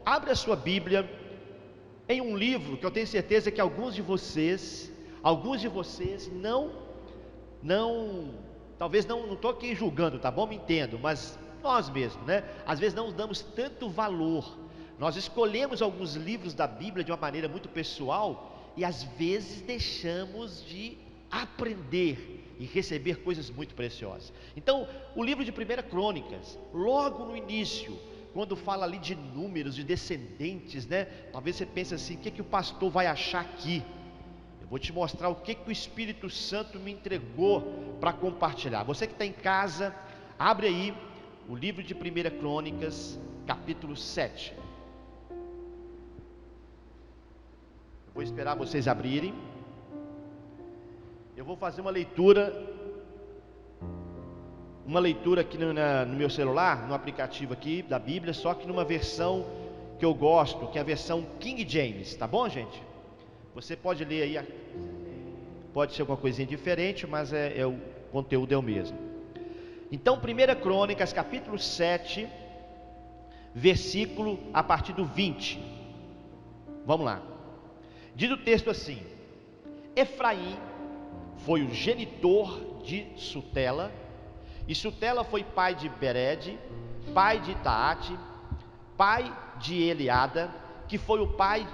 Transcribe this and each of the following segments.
Abre a sua Bíblia em um livro que eu tenho certeza que alguns de vocês talvez não estou aqui julgando, tá bom? Me entendo, mas nós mesmos, né? Às vezes não damos tanto valor. Nós escolhemos alguns livros da Bíblia de uma maneira muito pessoal e às vezes deixamos de aprender e receber coisas muito preciosas. Então, o livro de 1 Crônicas, logo no início, quando fala ali de números, de descendentes, né? Talvez você pense assim, o que que o pastor vai achar aqui? Eu vou te mostrar o que que o Espírito Santo me entregou para compartilhar. Você que está em casa, abre aí o livro de 1 Crônicas, capítulo 7. Eu vou esperar vocês abrirem. Eu vou fazer uma leitura aqui no meu celular, no aplicativo aqui da Bíblia, só que numa versão que eu gosto, que é a versão King James, tá bom, gente? Você pode ler aí, pode ser alguma coisinha diferente, mas o conteúdo é o mesmo. Então, 1 Crônicas, capítulo 7, versículo a partir do 20. Vamos lá. Diz o texto assim: Efraim foi o genitor de Sutela, e Sutela foi pai de Bered, pai de Taate, pai de Eliada, que foi o pai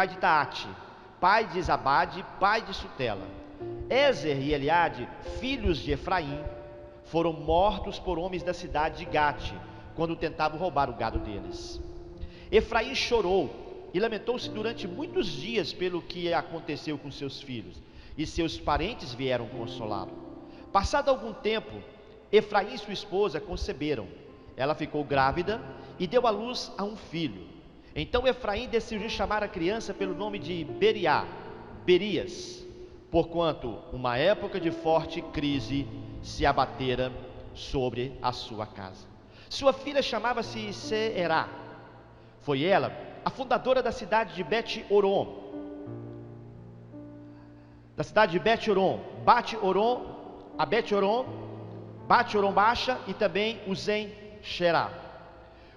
de Taate, pai de Zabade, pai de Sutela. Ezer e Eliade, filhos de Efraim, foram mortos por homens da cidade de Gate, quando tentavam roubar o gado deles. Efraim chorou e lamentou-se durante muitos dias pelo que aconteceu com seus filhos, e seus parentes vieram consolá-lo. Passado algum tempo, Efraim e sua esposa conceberam. Ela ficou grávida e deu à luz a um filho. Então Efraim decidiu chamar a criança pelo nome de Berias, porquanto uma época de forte crise se abatera sobre a sua casa. Sua filha chamava-se Seerá. Foi ela a fundadora da cidade de Bet-Oron, a Bet-Oron Baixa e também Uzen-Xerá.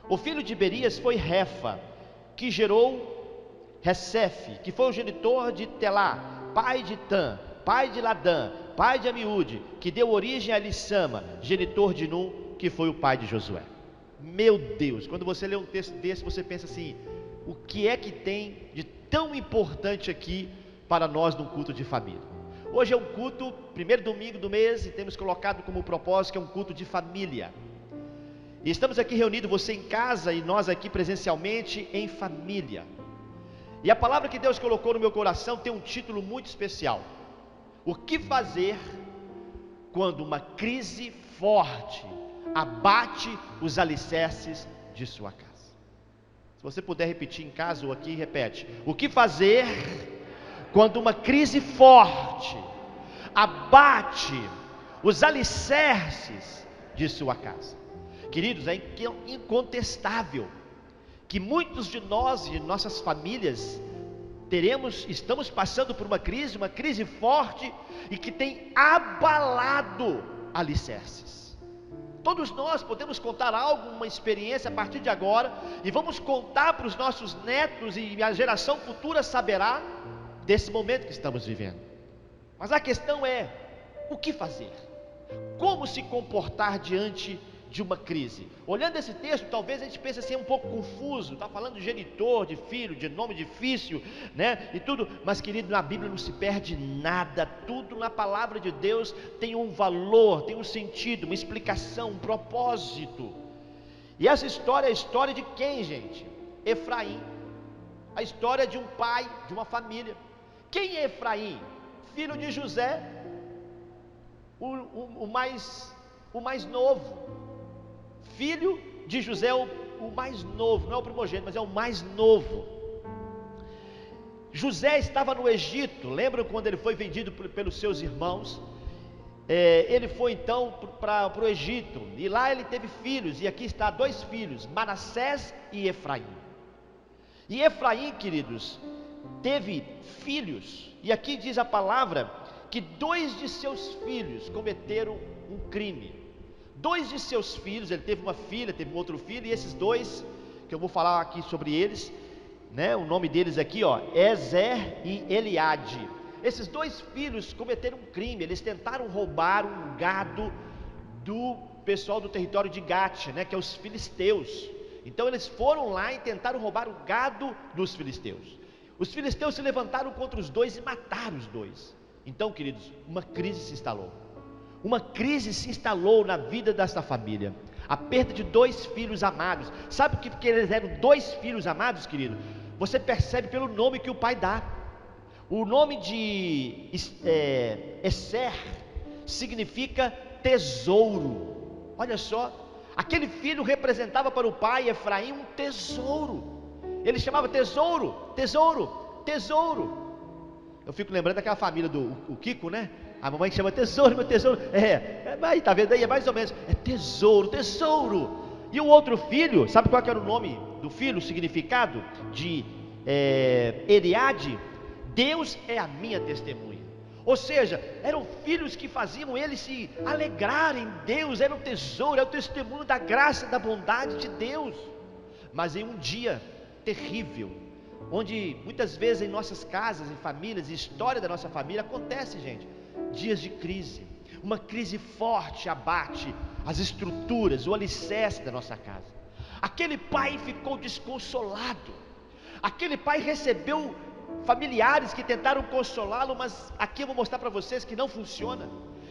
O filho de Berias foi Refa, que gerou Resef, que foi o genitor de Telá, pai de Tam, pai de Ladã, pai de Amiúde, que deu origem a Elissama, genitor de Num, que foi o pai de Josué. Meu Deus, quando você lê um texto desse, você pensa assim: o que é que tem de tão importante aqui para nós num culto de família? Hoje é um culto, primeiro domingo do mês, e temos colocado como propósito que é um culto de família. E estamos aqui reunidos, você em casa e nós aqui presencialmente em família. E a palavra que Deus colocou no meu coração tem um título muito especial: o que fazer quando uma crise forte abate os alicerces de sua casa? Se você puder repetir em casa ou aqui, repete: o que fazer quando uma crise forte abate os alicerces de sua casa? Queridos, é incontestável que muitos de nós e nossas famílias estamos passando por uma crise forte e que tem abalado alicerces. Todos nós podemos contar algo, uma experiência a partir de agora, e vamos contar para os nossos netos, e a geração futura saberá desse momento que estamos vivendo. Mas a questão é: o que fazer? Como se comportar diante de uma crise? Olhando esse texto, talvez a gente pense assim, um pouco confuso, está falando de genitor, de filho, de nome difícil, né, e tudo, mas querido, na Bíblia não se perde nada, tudo na palavra de Deus tem um valor, tem um sentido, uma explicação, um propósito. E essa história é a história de quem, gente? Efraim, a história de um pai, de uma família. Quem é Efraim? Filho de José, o mais novo. Filho de José, o mais novo, não é o primogênito, mas é o mais novo. José estava no Egito, lembram quando ele foi vendido pelos seus irmãos? Ele foi então para o Egito, e lá ele teve filhos, e aqui está 2 filhos, Manassés e Efraim. E Efraim, queridos, teve filhos, e aqui diz a palavra que 2 de seus filhos cometeram um crime. Dois de seus filhos, ele teve uma filha, teve um outro filho, e esses dois, que eu vou falar aqui sobre eles, né, o nome deles aqui, ó, Ezer e Eliade. Esses dois filhos cometeram um crime, eles tentaram roubar um gado do pessoal do território de Gate, né, que é os filisteus. Então eles foram lá e tentaram roubar o gado dos filisteus. Os filisteus se levantaram contra os dois e mataram os dois. Então, queridos, uma crise se instalou. Uma crise se instalou na vida desta família. A perda de dois filhos amados. Sabe que eles eram dois filhos amados, querido? Você percebe pelo nome que o pai dá. O nome de Esser significa tesouro. Olha só, aquele filho representava para o pai Efraim um tesouro. Ele chamava tesouro, tesouro, tesouro. Eu fico lembrando daquela família do Kiko, né? A mamãe chama tesouro, meu tesouro. Mas tá vendo aí? É mais ou menos. É tesouro, tesouro. E o outro filho, sabe qual que era o nome do filho? O significado de Eliade? Deus é a minha testemunha. Ou seja, eram filhos que faziam ele se alegrar em Deus. Era um tesouro, é o testemunho da graça, da bondade de Deus. Mas em um dia terrível, onde muitas vezes em nossas casas, em famílias, história da nossa família acontece, gente, dias de crise. Uma crise forte abate as estruturas, o alicerce da nossa casa. Aquele pai ficou desconsolado. Aquele pai recebeu familiares que tentaram consolá-lo, mas aqui eu vou mostrar para vocês que não funciona.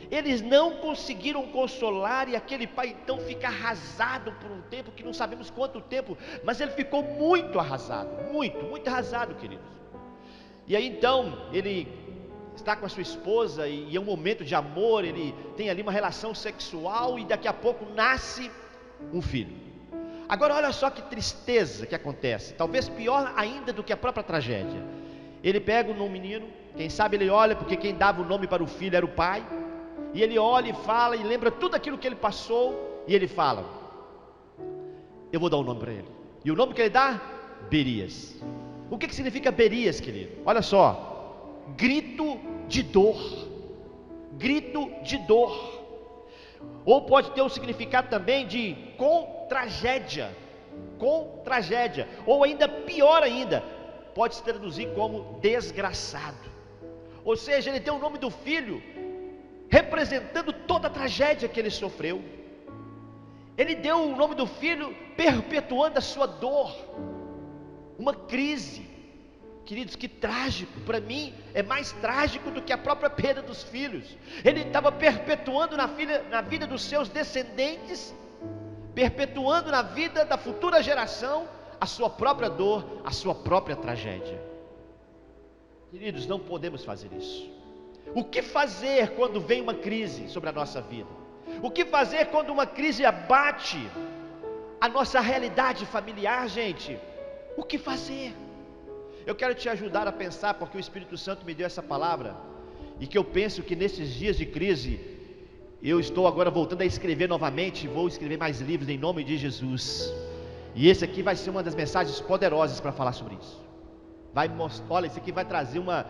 Eles não conseguiram consolar, e aquele pai então fica arrasado por um tempo, que não sabemos quanto tempo, mas ele ficou muito arrasado, muito arrasado, queridos. E aí então, ele está com a sua esposa, e é um momento de amor, ele tem ali uma relação sexual, e daqui a pouco nasce um filho. Agora olha só que tristeza que acontece, talvez pior ainda do que a própria tragédia. Ele pega um menino, quem sabe ele olha, porque quem dava o nome para o filho era o pai, e ele olha e fala, e lembra tudo aquilo que ele passou, e ele fala: eu vou dar um nome para ele. E o nome que ele dá? Berias. O que significa Berias, querido? Olha só, grito de dor. Grito de dor. Ou pode ter o significado também de com tragédia. Com tragédia. Ou ainda pior ainda, pode se traduzir como desgraçado. Ou seja, ele tem o nome do filho representando toda a tragédia que ele sofreu. Ele deu o nome do filho perpetuando a sua dor. Uma crise, queridos, que trágico. Para mim é mais trágico do que a própria perda dos filhos. Ele estava perpetuando na vida dos seus descendentes, perpetuando na vida da futura geração a sua própria dor, a sua própria tragédia. Queridos, não podemos fazer isso. O que fazer quando vem uma crise sobre a nossa vida? O que fazer quando uma crise abate a nossa realidade familiar, gente? O que fazer? Eu quero te ajudar a pensar, porque o Espírito Santo me deu essa palavra, e que eu penso que nesses dias de crise, eu estou agora voltando a escrever novamente, vou escrever mais livros em nome de Jesus, e esse aqui vai ser uma das mensagens poderosas para falar sobre isso. Vai mostrar, olha, esse aqui vai trazer uma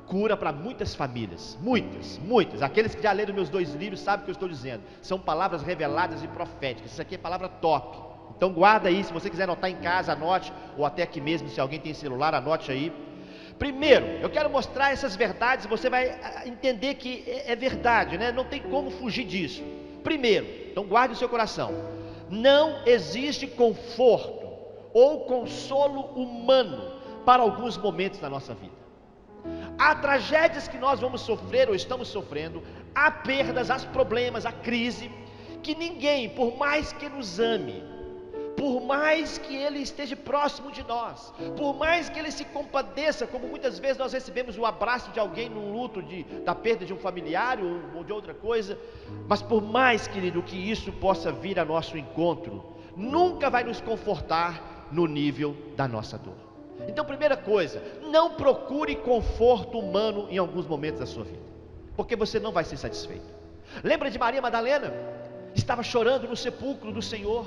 cura para muitas famílias, muitas, aqueles que já leram meus 2 livros sabem o que eu estou dizendo, são palavras reveladas e proféticas, isso aqui é palavra top. Então guarda aí, se você quiser anotar em casa, anote, ou até aqui mesmo, se alguém tem celular, anote aí. Primeiro, eu quero mostrar essas verdades, você vai entender que é verdade, né? Não tem como fugir disso. Primeiro, então guarde o seu coração, não existe conforto ou consolo humano para alguns momentos da nossa vida. Há tragédias que nós vamos sofrer ou estamos sofrendo, há perdas, há problemas, há crise, que ninguém, por mais que nos ame, por mais que ele esteja próximo de nós, por mais que ele se compadeça, como muitas vezes nós recebemos o abraço de alguém num luto da perda de um familiar ou de outra coisa, mas por mais, querido, que isso possa vir a nosso encontro, nunca vai nos confortar no nível da nossa dor. Então, primeira coisa, não procure conforto humano em alguns momentos da sua vida, porque você não vai ser satisfeito. Lembra de Maria Madalena? Estava chorando no sepulcro do Senhor,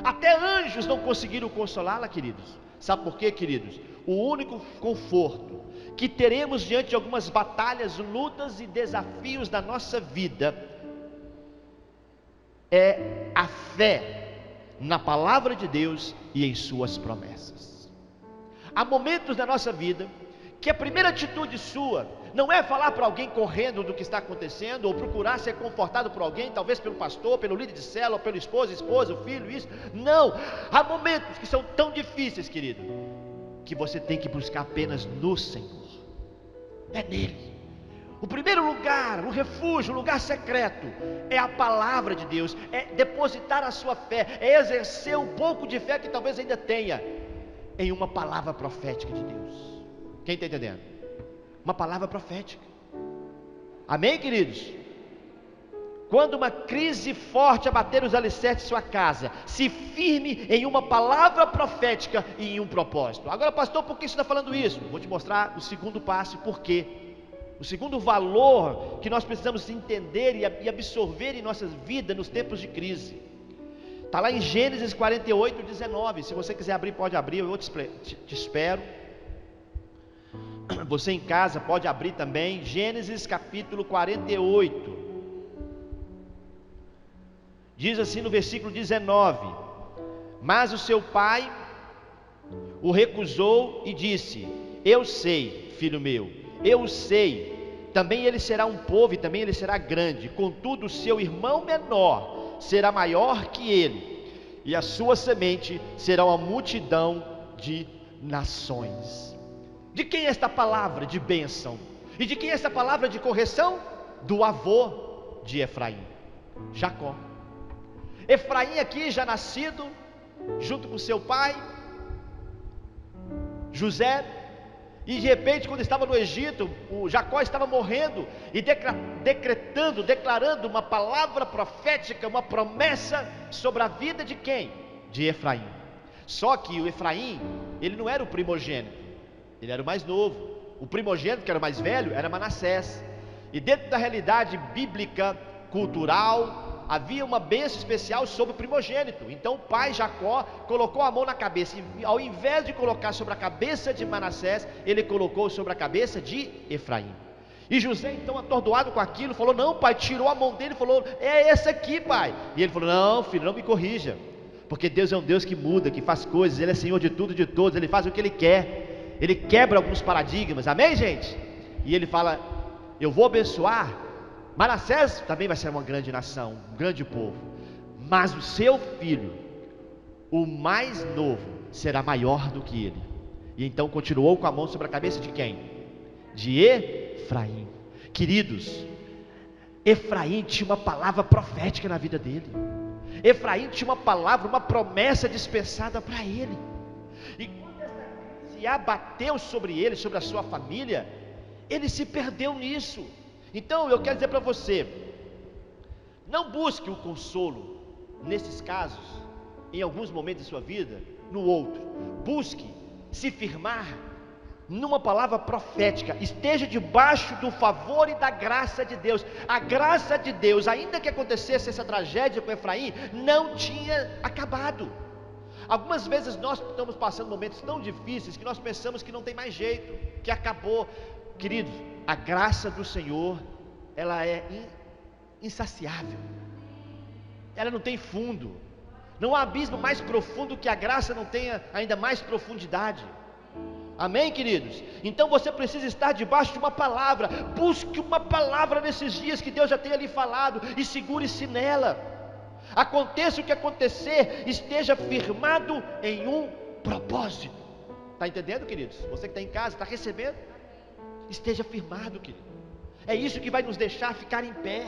até anjos não conseguiram consolá-la, queridos. Sabe por quê, queridos? O único conforto que teremos diante de algumas batalhas, lutas e desafios da nossa vida é a fé na palavra de Deus e em suas promessas. Há momentos na nossa vida que a primeira atitude sua não é falar para alguém correndo do que está acontecendo, ou procurar ser confortado por alguém, talvez pelo pastor, pelo líder de célula, pelo esposa, o filho, isso. Não, há momentos que são tão difíceis, querido, que você tem que buscar apenas no Senhor. É nele. O primeiro lugar, o refúgio, o lugar secreto, é a palavra de Deus, é depositar a sua fé, é exercer um pouco de fé que talvez ainda tenha em uma palavra profética de Deus. Quem está entendendo? Uma palavra profética. Amém, queridos? Quando uma crise forte abater os alicerces de sua casa, se firme em uma palavra profética e em um propósito. Agora, pastor, por que você está falando isso? Vou te mostrar o segundo passo e por quê. O segundo valor que nós precisamos entender e absorver em nossas vidas nos tempos de crise. Está lá em Gênesis 48, 19. Se você quiser abrir, pode abrir, eu te espero. Você em casa pode abrir também. Gênesis capítulo 48. Diz assim no versículo 19: Mas o seu pai o recusou e disse: Eu sei, filho meu, eu sei, também ele será um povo e também ele será grande, contudo o seu irmão menor será maior que ele, e a sua semente será uma multidão de nações. De quem é esta palavra de bênção? E de quem é esta palavra de correção? Do avô de Efraim, Jacó. Efraim aqui já nascido, junto com seu pai, José, e de repente quando estava no Egito, o Jacó estava morrendo, e declarando uma palavra profética, uma promessa sobre a vida de quem? De Efraim. Só que o Efraim, ele não era o primogênito, ele era o mais novo. O primogênito, que era o mais velho, era Manassés. E dentro da realidade bíblica, cultural, havia uma bênção especial sobre o primogênito. Então o pai Jacó colocou a mão na cabeça, e ao invés de colocar sobre a cabeça de Manassés, ele colocou sobre a cabeça de Efraim. E José, então atordoado com aquilo, falou: não, pai, tirou a mão dele e falou: é esse aqui, pai. E ele falou: não, filho, não me corrija, porque Deus é um Deus que muda, que faz coisas, Ele é Senhor de tudo e de todos, Ele faz o que Ele quer, Ele quebra alguns paradigmas, amém, gente? E ele fala: eu vou abençoar Manassés, também vai ser uma grande nação, um grande povo, mas o seu filho, o mais novo, será maior do que ele. E então continuou com a mão sobre a cabeça de quem? De Efraim. Queridos, Efraim tinha uma palavra profética na vida dele. Efraim tinha uma palavra, uma promessa dispensada para ele. E quando essa crise abateu sobre ele, sobre a sua família, ele se perdeu nisso. Então eu quero dizer para você: não busque o consolo nesses casos, em alguns momentos da sua vida, no outro. Busque se firmar numa palavra profética. Esteja debaixo do favor e da graça de Deus. A graça de Deus, ainda que acontecesse essa tragédia com Efraim, não tinha acabado. Algumas vezes nós estamos passando momentos tão difíceis que nós pensamos que não tem mais jeito, que acabou. Queridos, a graça do Senhor, ela é insaciável, ela não tem fundo. Não há abismo mais profundo que a graça não tenha ainda mais profundidade. Amém, queridos? Então você precisa estar debaixo de uma palavra. Busque uma palavra nesses dias que Deus já tenha lhe falado, e segure-se nela. Aconteça o que acontecer, esteja firmado em um propósito. Está entendendo, queridos? Você que está em casa, está recebendo? Esteja firmado, querido. É isso que vai nos deixar ficar em pé.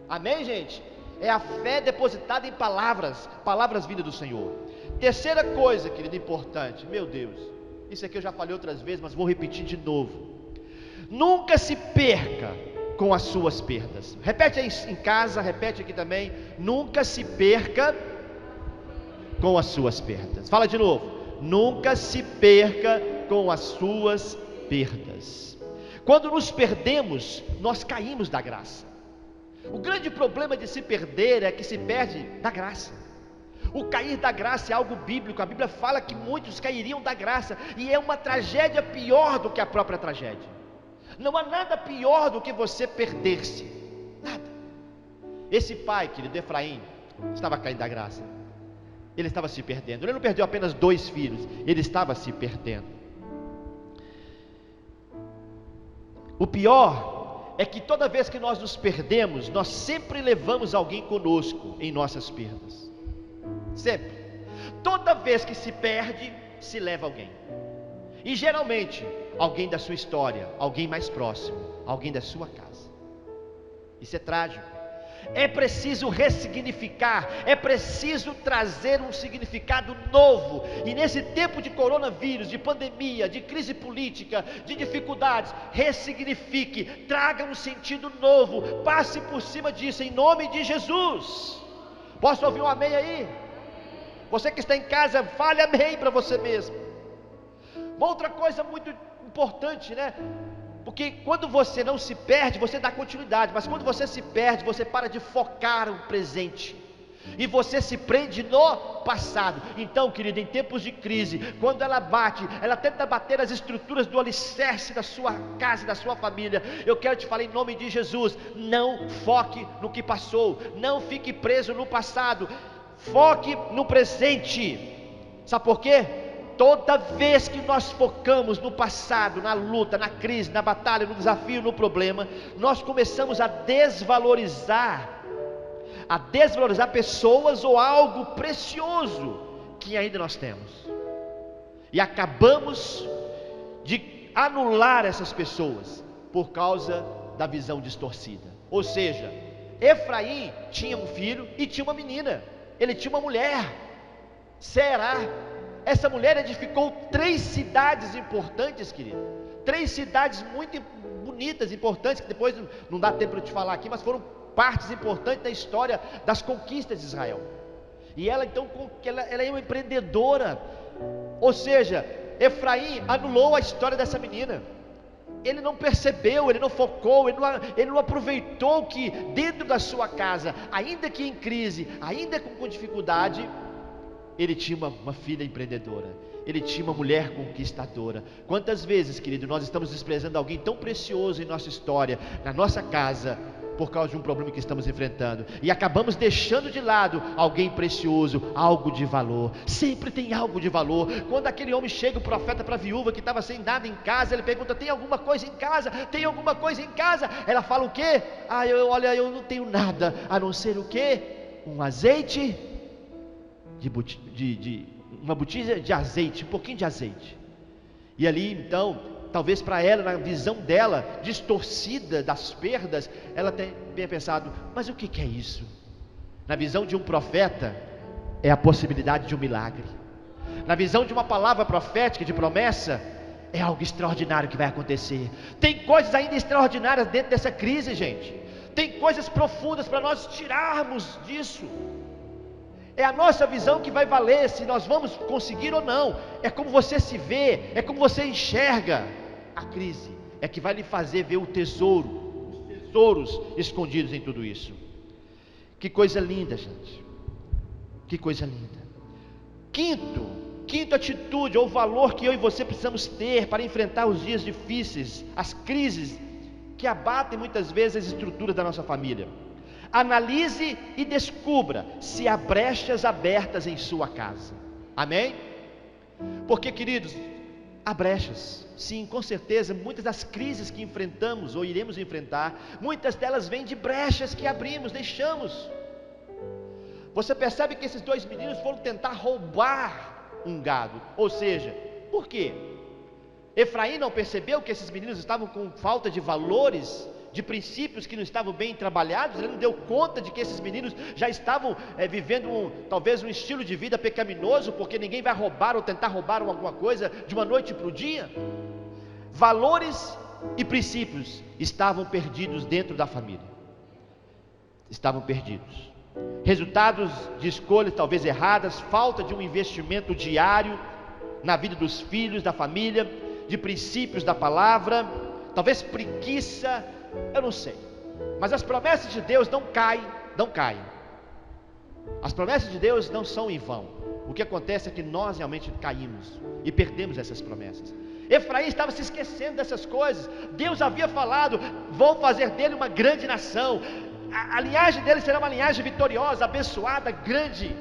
Amém, gente? É a fé depositada em palavras, palavras vindas do Senhor. Terceira coisa, querido, importante. Meu Deus, isso aqui eu já falei outras vezes, mas vou repetir de novo. Nunca se perca com as suas perdas. Repete aí em casa, repete aqui também. Nunca se perca com as suas perdas. Fala de novo. Nunca se perca com as suas perdas. Quando nos perdemos, nós caímos da graça. O grande problema de se perder é que se perde da graça. O cair da graça é algo bíblico. A Bíblia fala que muitos cairiam da graça, e é uma tragédia pior do que a própria tragédia. Não há nada pior do que você perder-se. Nada. Esse pai, querido Efraim, estava caindo da graça. Ele estava se perdendo. Ele não perdeu apenas 2 filhos, ele estava se perdendo. O pior é que toda vez que nós nos perdemos, nós sempre levamos alguém conosco em nossas perdas. Sempre. Toda vez que se perde, se leva alguém. E geralmente, alguém da sua história, alguém mais próximo, alguém da sua casa. Isso é trágico. É preciso ressignificar, é preciso trazer um significado novo. E nesse tempo de coronavírus, de pandemia, de crise política, de dificuldades, ressignifique, traga um sentido novo, passe por cima disso, em nome de Jesus. Posso ouvir um amém aí? Você que está em casa, fale amém para você mesmo. Uma outra coisa muito importante, né? Porque quando você não se perde, você dá continuidade. Mas quando você se perde, você para de focar o presente, e você se prende no passado. Então, querido, em tempos de crise, quando ela bate, ela tenta bater as estruturas do alicerce da sua casa, da sua família. Eu quero te falar em nome de Jesus: não foque no que passou, não fique preso no passado, foque no presente. Sabe por quê? Toda vez que nós focamos no passado, na luta, na crise, na batalha, no desafio, no problema, nós começamos a desvalorizar pessoas ou algo precioso que ainda nós temos, e acabamos de anular essas pessoas por causa da visão distorcida. Ou seja, Efraim tinha um filho e tinha uma menina, ele tinha uma mulher, Será. Essa mulher edificou 3 cidades importantes, querido. 3 cidades muito bonitas, importantes, que depois não dá tempo de te falar aqui, mas foram partes importantes da história das conquistas de Israel. E ela então, ela é uma empreendedora. Ou seja, Efraim anulou a história dessa menina. Ele não percebeu, ele não focou, ele não aproveitou que dentro da sua casa, ainda que em crise, ainda com dificuldade, ele tinha uma filha empreendedora, ele tinha uma mulher conquistadora. Quantas vezes, querido, nós estamos desprezando alguém tão precioso em nossa história, na nossa casa, por causa de um problema que estamos enfrentando, e acabamos deixando de lado alguém precioso, algo de valor. Sempre tem algo de valor. Quando aquele homem chega, o profeta, para a viúva que estava sem nada em casa, ele pergunta: tem alguma coisa em casa? Tem alguma coisa em casa? Ela fala o quê? Olha, eu não tenho nada, a não ser o quê? Um azeite, uma botija de azeite, um pouquinho de azeite. E ali então, talvez para ela, na visão dela distorcida das perdas, ela tenha pensado: mas o que é isso? Na visão de um profeta, é a possibilidade de um milagre. Na visão de uma palavra profética, de promessa, é algo extraordinário que vai acontecer. Tem coisas ainda extraordinárias dentro dessa crise, gente. Tem coisas profundas para nós tirarmos disso. É a nossa visão que vai valer se nós vamos conseguir ou não. É como você se vê, é como você enxerga. A crise é que vai lhe fazer ver o tesouro, os tesouros escondidos em tudo isso. Que coisa linda, gente. Que coisa linda. Quinta atitude ou valor que eu e você precisamos ter para enfrentar os dias difíceis, as crises que abatem muitas vezes as estruturas da nossa família. Analise e descubra se há brechas abertas em sua casa. Amém? Porque, queridos, há brechas. Sim, com certeza, muitas das crises que enfrentamos ou iremos enfrentar, muitas delas vêm de brechas que abrimos, deixamos. Você percebe que esses 2 meninos foram tentar roubar um gado. Ou seja, por quê? Efraim não percebeu que esses meninos estavam com falta de valores, de princípios que não estavam bem trabalhados. Ele não deu conta de que esses meninos já estavam vivendo talvez um estilo de vida pecaminoso, porque ninguém vai roubar ou tentar roubar alguma coisa de uma noite para o dia. Valores e princípios estavam perdidos dentro da família. Estavam perdidos. Resultados de escolhas talvez erradas, falta de um investimento diário na vida dos filhos, da família, de princípios da palavra, talvez preguiça, eu não sei. Mas as promessas de Deus não caem. As promessas de Deus não são em vão. O que acontece é que nós realmente caímos e perdemos essas promessas. Efraim estava se esquecendo dessas coisas. Deus havia falado: vou fazer dele uma grande nação. a linhagem dele será uma linhagem vitoriosa, abençoada, grande.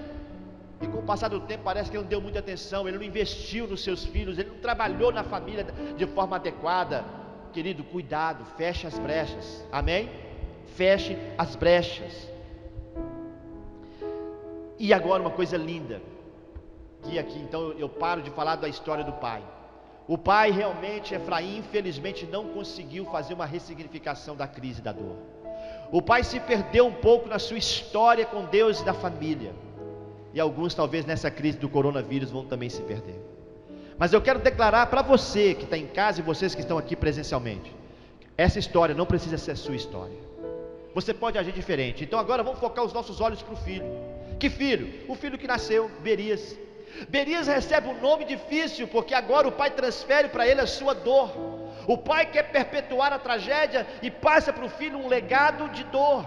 E com o passar do tempo parece que ele não deu muita atenção, ele não investiu nos seus filhos, ele não trabalhou na família de forma adequada. Querido, cuidado, feche as brechas, amém? Feche as brechas. E agora uma coisa linda, que aqui então eu paro de falar da história do pai. O pai realmente, Efraim, infelizmente não conseguiu fazer uma ressignificação da crise da dor. O pai se perdeu um pouco na sua história com Deus e da família. E alguns talvez nessa crise do coronavírus vão também se perder. Mas eu quero declarar para você que está em casa e vocês que estão aqui presencialmente, essa história não precisa ser a sua história. Você pode agir diferente. Então agora vamos focar os nossos olhos para o filho. Que filho? O filho que nasceu, Berias. Berias recebe um nome difícil, porque agora o pai transfere para ele a sua dor. O pai quer perpetuar a tragédia e passa para o filho um legado de dor.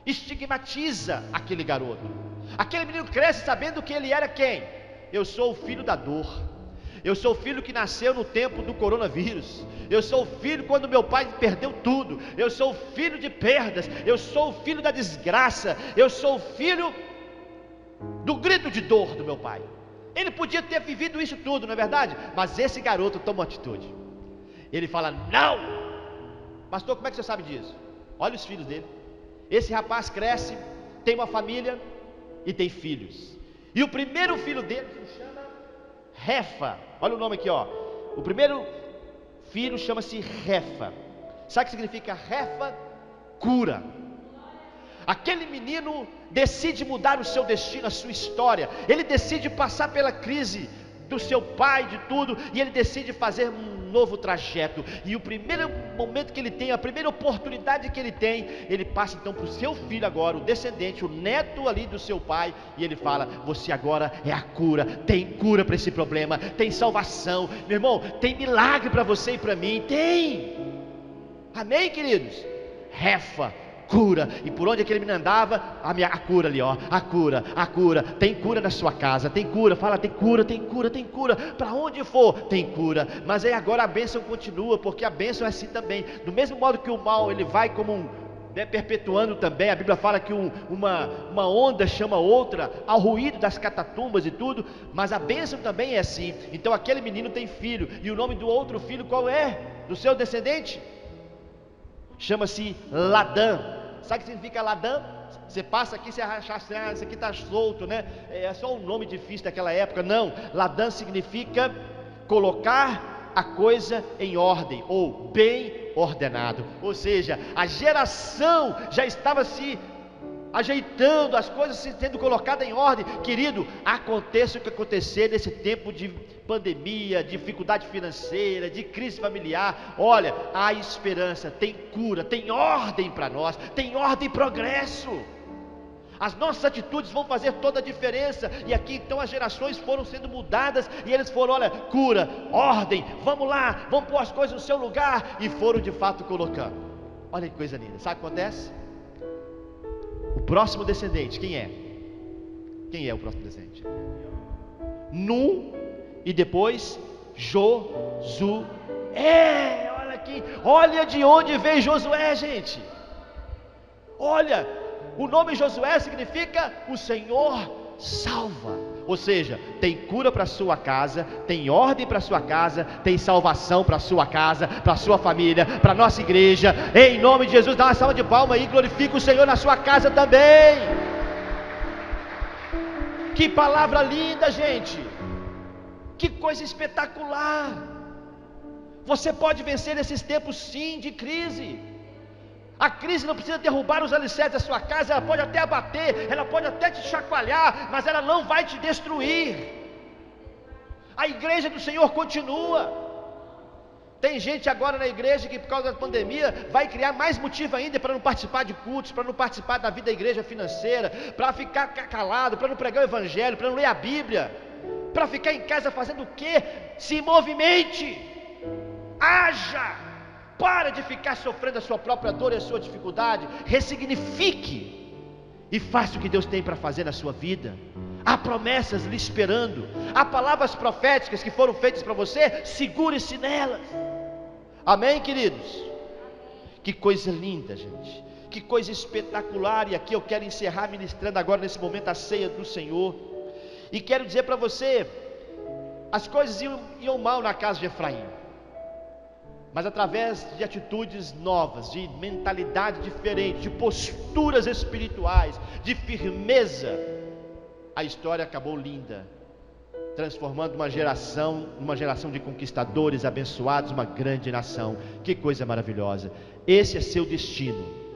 Estigmatiza aquele garoto. Aquele menino cresce sabendo que ele era quem? Eu sou o filho da dor. Eu sou o filho que nasceu no tempo do coronavírus. Eu sou o filho quando meu pai perdeu tudo. Eu sou o filho de perdas. Eu sou o filho da desgraça. Eu sou o filho do grito de dor do meu pai. Ele podia ter vivido isso tudo, não é verdade? Mas esse garoto toma uma atitude. Ele fala, não. Pastor, como é que você sabe disso? Olha os filhos dele. Esse rapaz cresce, tem uma família e tem filhos. E o primeiro filho dele se chama Refa. Olha o nome aqui, ó. O primeiro filho chama-se Refa. Sabe o que significa Refa? Cura. Aquele menino decide mudar o seu destino, a sua história. Ele decide passar pela crise do seu pai, de tudo, e ele decide fazer um novo trajeto. E o primeiro momento que ele tem, a primeira oportunidade que ele tem, ele passa então para o seu filho agora, o descendente, o neto ali do seu pai, e ele fala, você agora é a cura, tem cura para esse problema, tem salvação, meu irmão, tem milagre para você e para mim, tem, amém, queridos? Refa, cura. E por onde aquele menino andava, a cura ali, ó, a cura, tem cura na sua casa, tem cura, fala, tem cura, para onde for, tem cura. Mas aí agora a bênção continua, porque a bênção é assim também, do mesmo modo que o mal, ele vai como perpetuando também, a Bíblia fala que uma onda chama outra, ao ruído das catatumbas e tudo, mas a bênção também é assim. Então aquele menino tem filho, e o nome do outro filho qual é? Do seu descendente? Chama-se Ladã. Sabe o que significa Ladã? Você passa aqui, você acha assim, isso aqui está solto, né? É só um nome difícil daquela época. Não, Ladã significa colocar a coisa em ordem, ou bem ordenado. Ou seja, a geração já estava se ajeitando, as coisas sendo colocadas em ordem. Querido, aconteça o que acontecer nesse tempo de pandemia, dificuldade financeira, de crise familiar, olha, há esperança, tem cura, tem ordem para nós, tem ordem e progresso. As nossas atitudes vão fazer toda a diferença. E aqui então as gerações foram sendo mudadas, e eles foram, olha, cura, ordem, vamos lá, vamos pôr as coisas no seu lugar, e foram de fato colocando. Olha que coisa linda, sabe o que acontece? O próximo descendente, quem é? Quem é o próximo descendente? Num, e depois Josué. Olha aqui, olha de onde veio Josué, gente. Olha, o nome Josué significa o Senhor salva. Ou seja, tem cura para a sua casa, tem ordem para a sua casa, tem salvação para a sua casa, para a sua família, para a nossa igreja. Em nome de Jesus, dá uma salva de palmas aí, glorifica o Senhor na sua casa também. Que palavra linda, gente. Que coisa espetacular. Você pode vencer esses tempos sim de crise. A crise não precisa derrubar os alicerces da sua casa, ela pode até abater, ela pode até te chacoalhar, mas ela não vai te destruir. A igreja do Senhor continua. Tem gente agora na igreja que por causa da pandemia vai criar mais motivo ainda para não participar de cultos, para não participar da vida da igreja financeira, para ficar calado, para não pregar o evangelho, para não ler a Bíblia, para ficar em casa fazendo o quê? Se movimente, haja. Para de ficar sofrendo a sua própria dor e a sua dificuldade. Ressignifique e faça o que Deus tem para fazer na sua vida. Há promessas lhe esperando, há palavras proféticas que foram feitas para você, segure-se nelas. Amém, queridos? Que coisa linda, gente. Que coisa espetacular! E aqui eu quero encerrar ministrando agora nesse momento a ceia do Senhor. E quero dizer para você, as coisas iam mal na casa de Efraim, mas através de atitudes novas, de mentalidade diferente, de posturas espirituais, de firmeza, a história acabou linda, transformando uma geração de conquistadores abençoados, uma grande nação. Que coisa maravilhosa! Esse é seu destino.